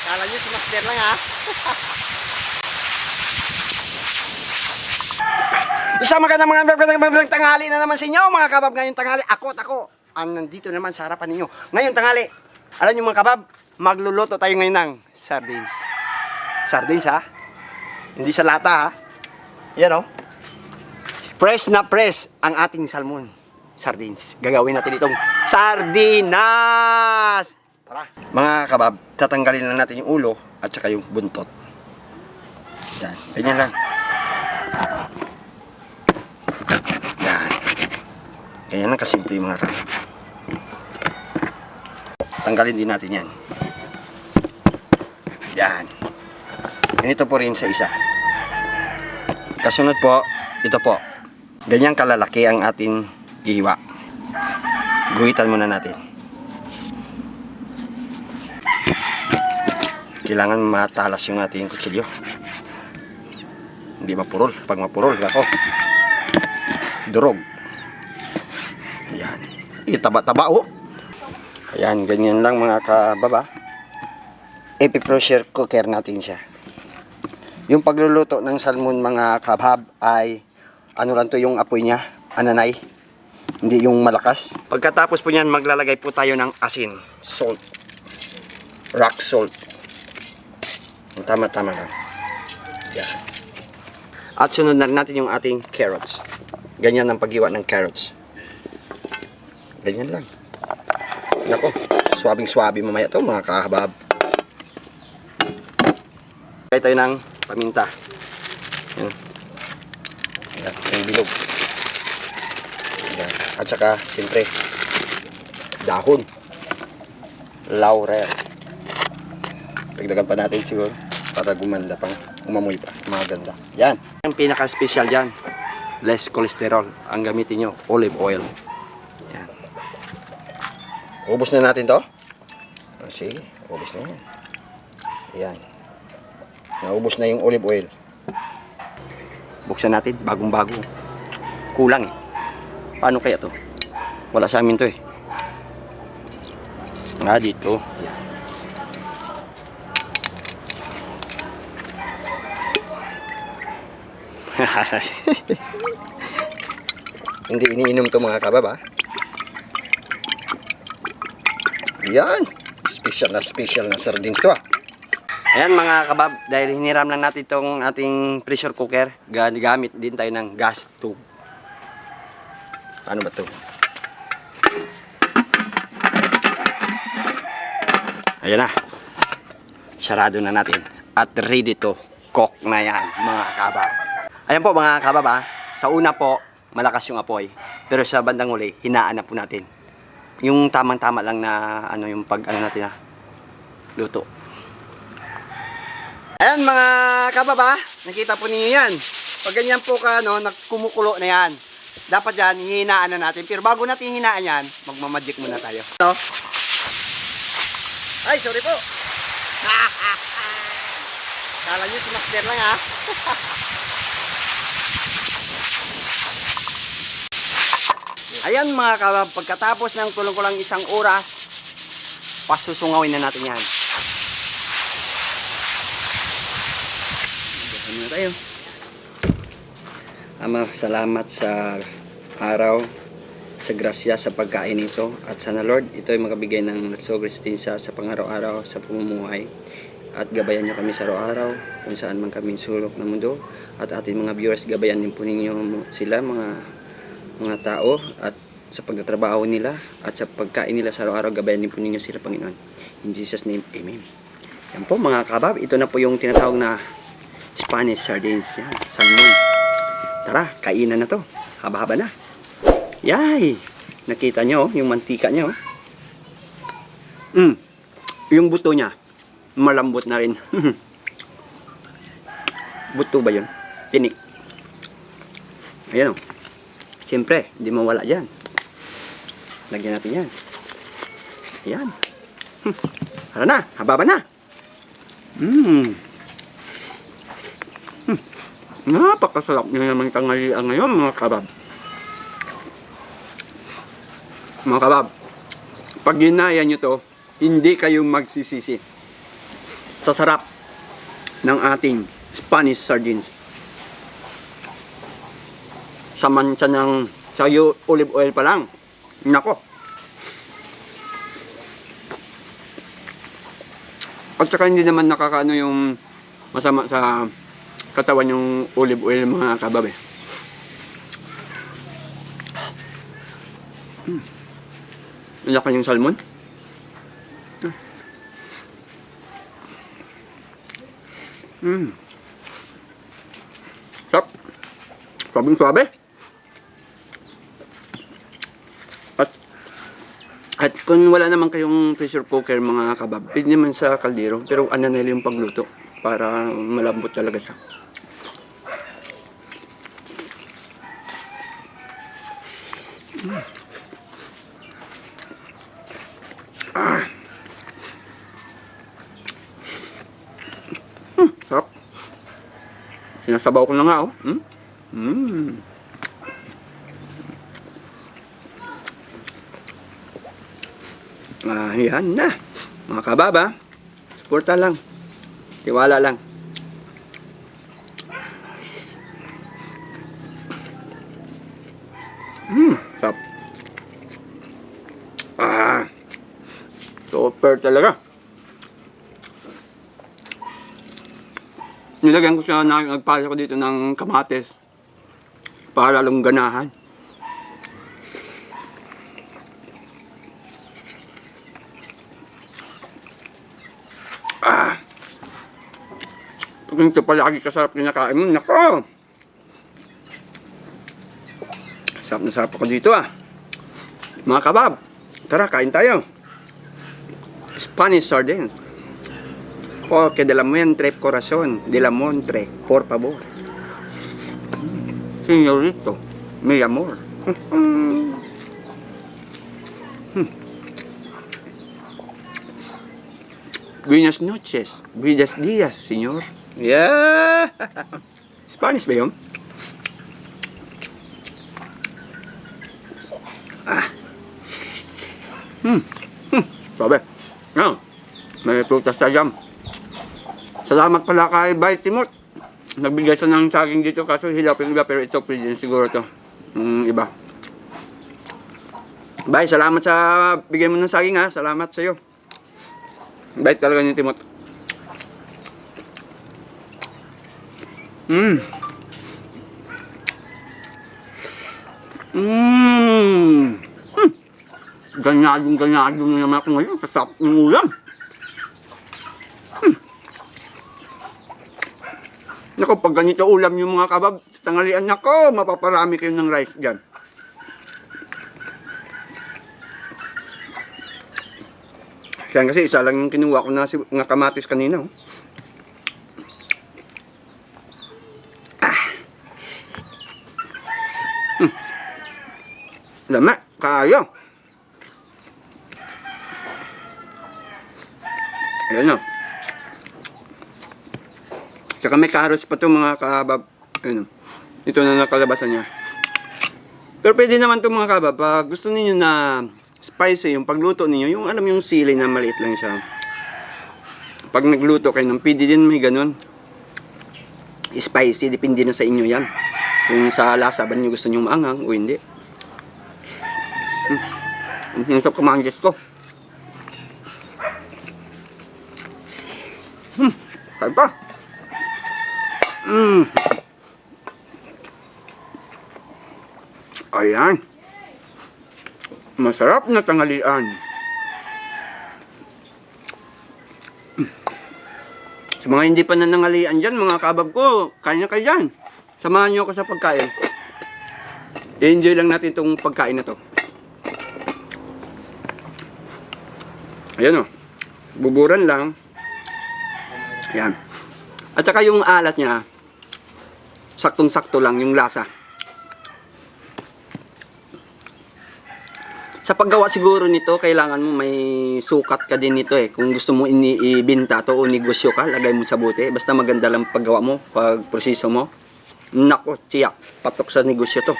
Kala nyo si Master lang ha. Isang magandang tanghali na naman sa inyo mga kabab. Ngayong tanghali, ako ang nandito naman sa harapan ninyo. Ngayong tanghali, alam nyo mga kabab, magluluto tayo ngayon ng sardines. Sardines ha? Hindi sa lata ha? Yan o. Fresh na fresh ang ating salmon. Sardines. Gagawin natin itong sardinas. Tara. Mga kabab, tatanggalin lang natin yung ulo at saka yung buntot. Yan. Ganyan lang. Yan. Ganyan lang kasimple mga kabab. Tanggalin din natin yan. Yan. Ganito po rin sa isa. Kasunod po, ito po. Ganyang kalalaki ang ating ihiwa. Guhitan muna natin. Kailangan matalas yung ating kutsilyo. Hindi mapurol. Pag mapurol, ako. Durog. Yan. Taba-taba oh. Ayan, ganyan lang mga kababa. I-pressure cooker natin siya. Yung pagluluto ng salmon mga kabab ay ano lang to yung apoy niya, ananay. Hindi yung malakas. Pagkatapos po niyan, maglalagay po tayo ng asin, salt. Rock salt. Tama-tama lang. Yan. At sunod na natin yung ating carrots. Ganyan ang paghiwa ng carrots. Ganyan lang. Nako, swabing-swabe mamaya to mga kahabab. Kaya tayo ng paminta. Yan. Yan, yung bilog. Yan. At saka, siyempre, dahon. Laurel. Dagdagan pa natin siguro para gumanda pang umamoy pa. Maganda. Yan. Ang pinaka-special dyan, less cholesterol. Ang gamitin nyo, olive oil. Yan. Ubus na natin to. Sige, ubus na yan. Yan. Naubos na yung olive oil. Buksan natin, bagong-bago. Kulang eh. Paano kaya to? Wala sa amin to eh. Nga dito. Yan. Hindi iniinom to mga kabab ha. Yan. Special na sardines to ha. Ayan mga kabab, dahil hiniram lang natin itong ating pressure cooker, gamit din tayo ng gas tube. Paano ba ito? Ayan na. Sarado na natin. At ready to cook na yan mga kabab. Ayan po mga kabab ha. Sa una po, malakas yung apoy. Pero sa bandang huli, hinaan na po natin. Yung tamang-tama lang na ano yung natin ha. Luto. Ayan mga kababa, nakita po ninyo yan. Pag ganyan po ka, nagkumukulo na yan. Dapat yan, hihinaan na natin. Pero bago natin hihinaan yan, magmamagic muna tayo. So, ay, sorry po. Kala nyo si Master lang ha. Ayan mga kababa, pagkatapos ng kulang-kulang isang oras, pasusungawin na natin yan. Tayo. Ama, salamat sa araw, sa grasya sa pagkain ito, at sana Lord, ito ay makabigay ng sustenance sa pang-araw-araw sa pamumuhay, at gabayan niyo kami sa araw-araw kung saan man kami sulok ng mundo, at ating mga viewers, gabayan din po ninyo sila mga tao, at sa pagtatrabaho nila at sa pagkain nila sa araw-araw, gabayan din po ninyo sila Panginoon. In Jesus name, Amen. Yan po mga kabab, ito na po yung tinatawag na Spanish sardines. Yan, salmon. Tara, kainan na to. Haba-haba na. Yay! Nakita nyo, yung mantika nyo. Yung buto niya, malambot na rin. Buto ba yun? Tini. Ayan o. Siyempre, hindi mawala dyan. Lagyan natin yan. Ayan. Tara na, haba-haba na. Napakasarap nyo naman tanghalian ngayon mga kabab. Mga kabab, pag ginaya nyo to, hindi kayo magsisisi sa sarap ng ating Spanish sardines. Sa mancha ng olive oil pa lang. Nako. At saka hindi naman nakakaano yung masama sa katawan yung olive oil mga kabab eh. Nalaka yung salmon. Sarap. Sabing suabe. At kung wala naman kayong pressure cooker mga kabab, pwede naman sa kaldero, pero ano na yung pagluto para malambot talaga siya. Sarap. Sinasabaw ko na nga, oh. Yan na. Mga kababa, suporta lang. Tiwala lang. Sarap. Super talaga. Nilagyan ko siya, nagpala ko dito ng kamates para lalong ganahan. Pag ito palagi kasarap kinakain mo, nako! Sarap na sarap ako dito Mga kabab, tara kain tayo. Spanish sardines. Porque de la montre corazón, de la montre, por favor. Señorito, mi amor. Buenas noches, buenos días, señor. Yeah! Spanish ba yun? Sabi. May prutas sa jam. Salamat pala kay Bay Timot. Nagbigay siya ng saging dito kaso hilapin iba pero ito pwede din siguro to. Iba. Bay, salamat sa bigay mo ng saging Salamat sa iyo. Bait talaga ni Timot. Ganyadong naman ako ngayon. Kasap ng ulam. Naku, pag ganito ulam yung mga kabab, tanghalian nako, mapaparami kayo ng rice dyan. Kaya kasi isa lang yung kinuha ko na kamatis kanina. Lama, kaya. Ayan Tsaka may carrots pa to mga kabab. Ayan Ito na nakalabasan niya. Pero pwede naman to mga kabab. Pag gusto niyo na spicy yung pagluto niyo, yung alam yung sili na maliit lang siya. Pag nagluto kayo ng pwede din may ganun. Spicy, depende na sa inyo yan. Kung sa lasa ba niyo gusto niyo maanghang o hindi. Ang sarap kumanggis ko. Kaya pa. Ayan. Masarap na tanghalian. Sa mga hindi pa nanangalian dyan, mga kabab ko, kain na kayo dyan. Samahan nyo ako sa pagkain. I-enjoy lang natin itong pagkain na to. Ayan buburan lang. Ayan. At saka yung alat niya, saktong-sakto lang yung lasa. Sa paggawa siguro nito, kailangan mo may sukat ka din nito Kung gusto mo ibenta to o negosyo ka, lagay mo sa bote. Basta maganda lang paggawa mo, pag proseso mo. Nako, tiyak, patok sa negosyo to.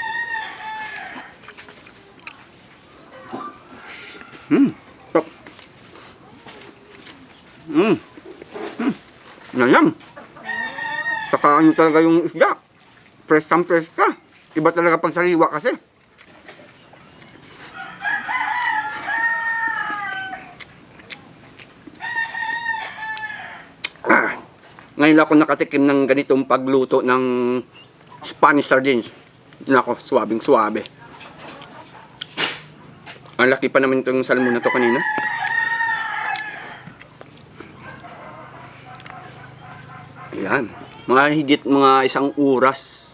Mm. Yan. Saka ano talaga yung isda. Fresh ka. Iba talaga pag sariwa kasi. Ngayon ako nakatikim ng ganitong pagluto ng Spanish sardines. Nako, suwabing-suwabe. Ang laki pa naman itong salmon na to kanina. Ayan. Mga isang oras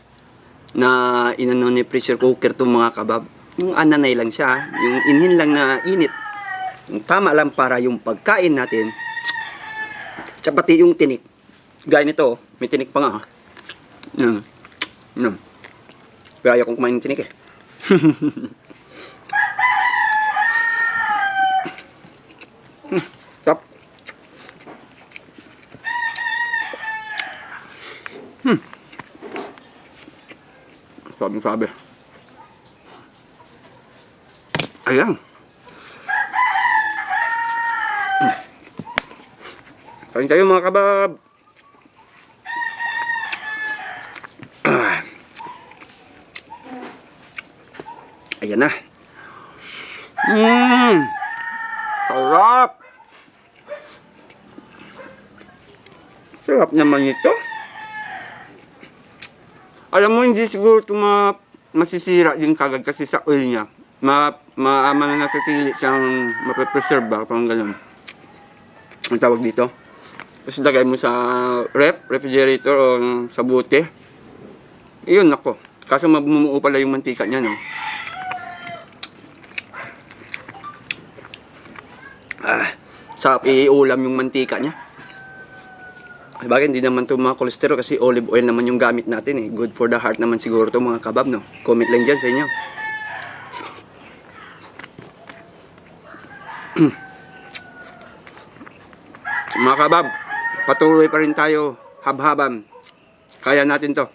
na inano ni pressure cooker itong mga kabab. Yung ananay lang siya. Yung inhin lang na init. Yung tama lang para yung pagkain natin. Tsaka pati yung tinik. Gaya nito, may tinik pa nga. Yan. Yan. Kaya akong kumain ng tinik eh. Stop. Sabi. Ayan. Kain tayo mga kabab. Ayan na. Sarap. Sarap naman ito. Alam mo, hindi siguro ito masisira din kagad kasi sa oil niya. Mananatili siyang mape-preserve ba, parang gano'n. Ang tawag dito. Tapos lagay mo sa refrigerator o sa bote. Iyon ako. Kaso mamumuo pala yung mantika niya, no? Sarap iulam yung mantika niya. Bagay, hindi naman ito mga kolesterol kasi olive oil naman yung gamit natin eh. Good for the heart naman siguro ito mga kabab, no? Comment lang dyan sa inyo. Mga kabab, patuloy pa rin tayo habhaban. Kaya natin to.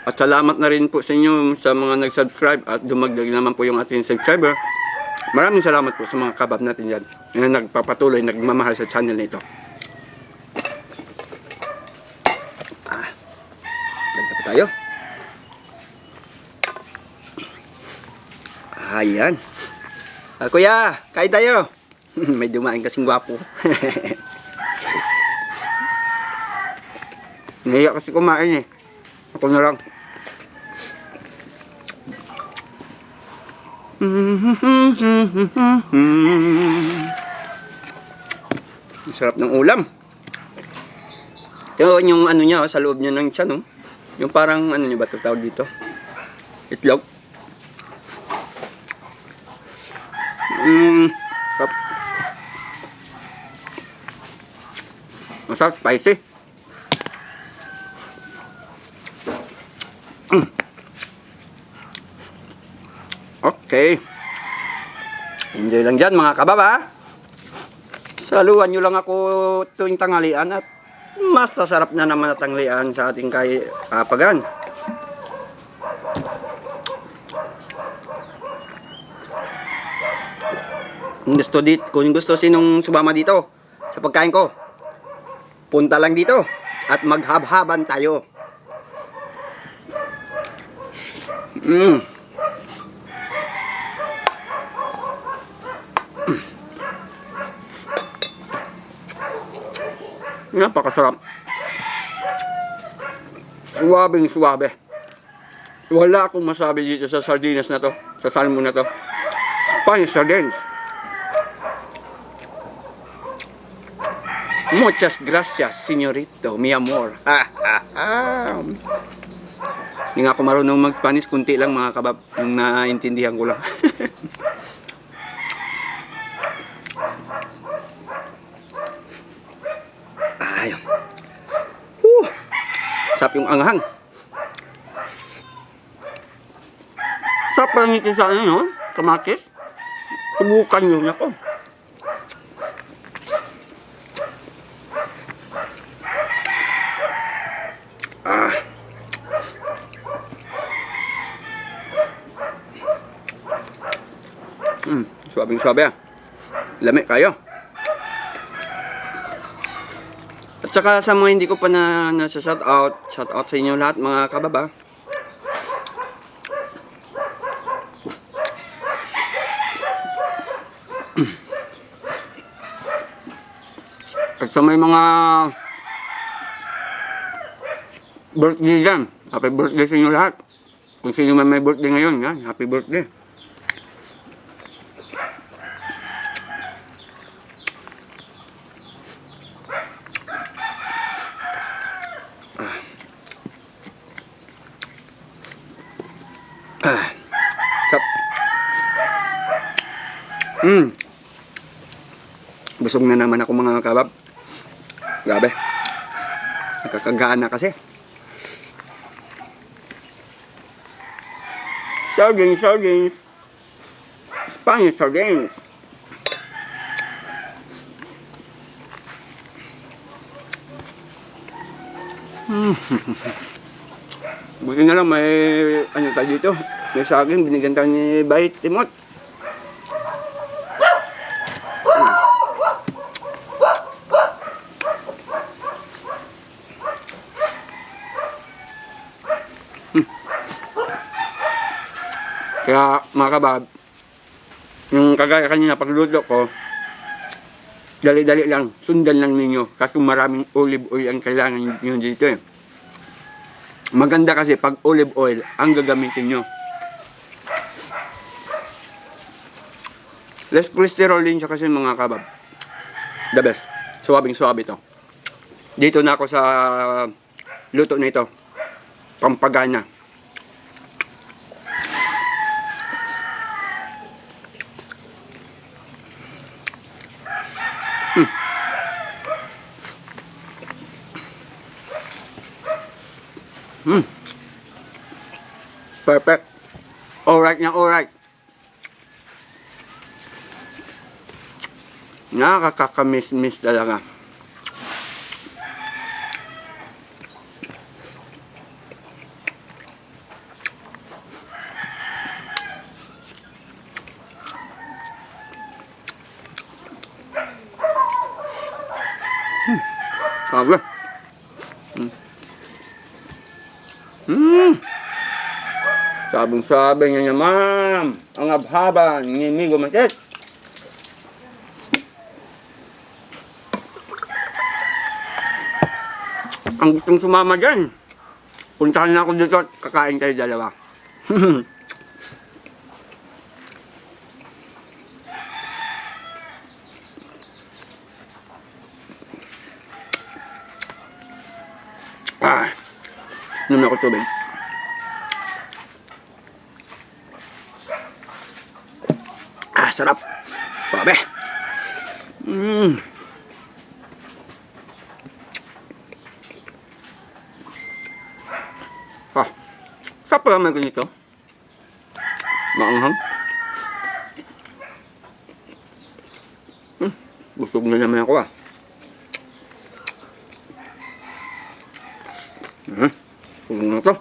At salamat na rin po sa inyo sa mga nag-subscribe at dumagdag naman po yung ating subscriber. Maraming salamat po sa mga kabab natin dyan na nagpapatuloy, nagmamahal sa channel nito. Dagdag pa tayo. Ayan. Kuya, kain tayo. May dumain kasing gwapo. Nahiya kasi kumain eh. Ako na lang. Sarap ng ulam. Ito yung ano niya, sa loob niya ng tiyan, no? Yung parang ano niya ba ito tawag dito? Itlog. Sarap. Masarap, spicy. Okay. Enjoy lang dyan mga kabab, ha? Saluhan nyo lang ako tuwing tanghalian at mas sasarap na naman at tanghalian sa ating pagan. Kung gusto sinong sumama dito sa pagkain ko, punta lang dito at maghabhaban tayo. Napakasarap. Suwabing-suwabe. Wala akong masabi dito sa sardinas na to, sa salmon na to. Spanish sardines. Muchas gracias, señorito, mi amor. Hindi nga ako marunong mag-Spanish, kunti lang mga kabab, yung naintindihan ko lang. Ayun. Sarap yung anghang. Sarap pa lang ito sa ano, no? Kamatis. Subukan nyo niya ko. Suwabing-suwabe ah. Lami kayo. At saka sa mga hindi ko pa nasa shout out sa inyo lahat mga kababa. At sa may mga birthday dyan, happy birthday sa inyo lahat. Kung sino man may birthday ngayon, yan, happy birthday. Sap. Busog na naman ako mga kabab. Grabe. Nakakagana kasi. Sardines. Spanish sardines. Buti na lang may ano tayo dito. May saging binigyan tayo ni Bay Timot. Kaya mga kabab, yung kagaya kanina pagluto ko, dali-dali lang, sundan lang ninyo. Kasi maraming olive oil ang kailangan nyo dito eh. Maganda kasi pag olive oil ang gagamitin nyo. Less cholesterol din siya kasi mga kabab. The best. Suwabing-suwabe to. Dito na ako sa luto na ito. Pampagana. Perfect. Alright na alright. Nakakakamiss-miss talaga. Sabi. Sabing-sabi niya naman. Ang abhaba ni Migo Matet. Ang gustong sumama dyan. Puntahan na ako dito at kakain kayo dalawa. Inom ako tubig. Sarap. Sabi. Sarap pala may ganito. Maanghang. Busog na naman ako ah. Tulong na ito.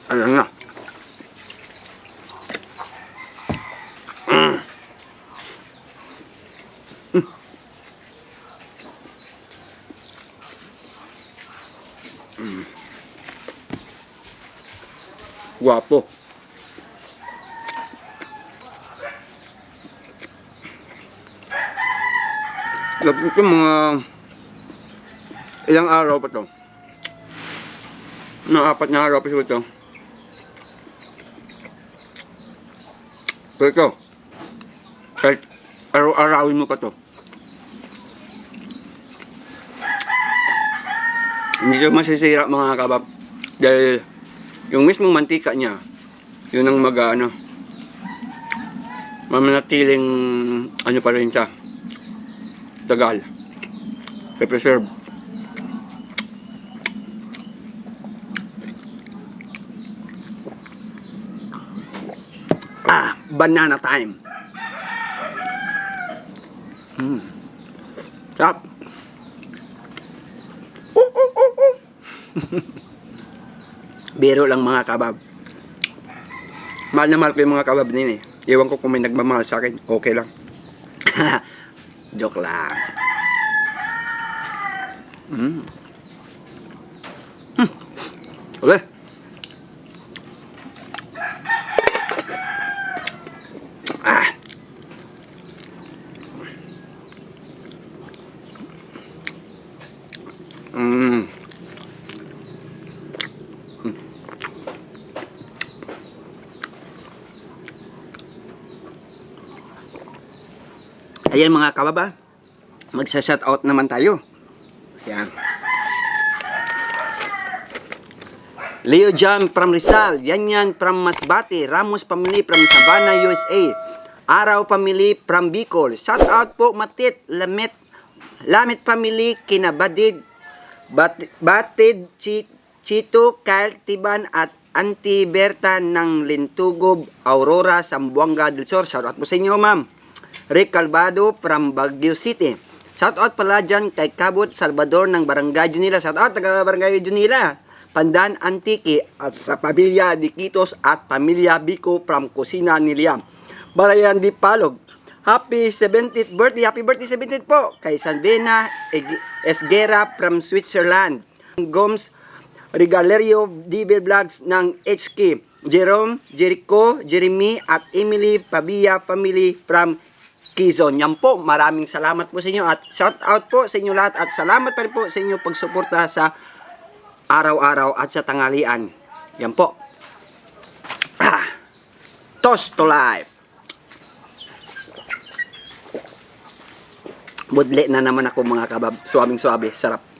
Ayan na. Guwapo. Lapit ito mga ilang araw pa to. Mga 4 na araw pa ito. Pero ito, kahit araw-arawin mo pa to. Hindi ito masisira mga kabab. Dahil yung mismong mantika niya, yun ang mamanatiling ano pa rin siya. Tagal. Pe-preserve. Banana time. Sarap. Biro lang mga kabab. Mahal na mahal ko yung mga kabab nila eh. Iwan ko kung may nagmamahal sa akin. Okay lang. Joke lang. Uli. Ah. Ayan mga kababa, magsa-shoutout naman tayo. Ayan. Leo Jam from Rizal, Yanyan from Masbate, Ramos Family from Sabana, USA, Araw Family from Bicol. Shoutout po Matit, Lamit Family, Kinabadid, Batid, Chito, Kyle Tiban at Auntie Berta ng Lintugob, Aurora, Zamboanga del Sur. Shoutout po sa inyo ma'am. Rick Calvado from Baguio City. Shoutout pala dyan kay Cabot Salvador ng Barangay Junila. Shoutout taga Barangay Junila. Pandan Antique at sa pamilya Diquitos at pamilya Bico from Kusina ni Liam. Barayan Di Palog. Happy 70th birthday. Happy birthday 70th po kay Salvena Esguera from Switzerland. Gomes Regalerio DB Vlogs ng HK. Jerome, Jericho, Jeremy at Emily Pabia family from Quezon. Yan po, maraming salamat po sa inyo at shout out po sa inyo lahat at salamat pa rin po sa inyo pagsuporta sa araw-araw at sa tanghalian. Yan po. Toast to life. Budle na naman ako mga kabab. Suwabing-suwabe. Sarap.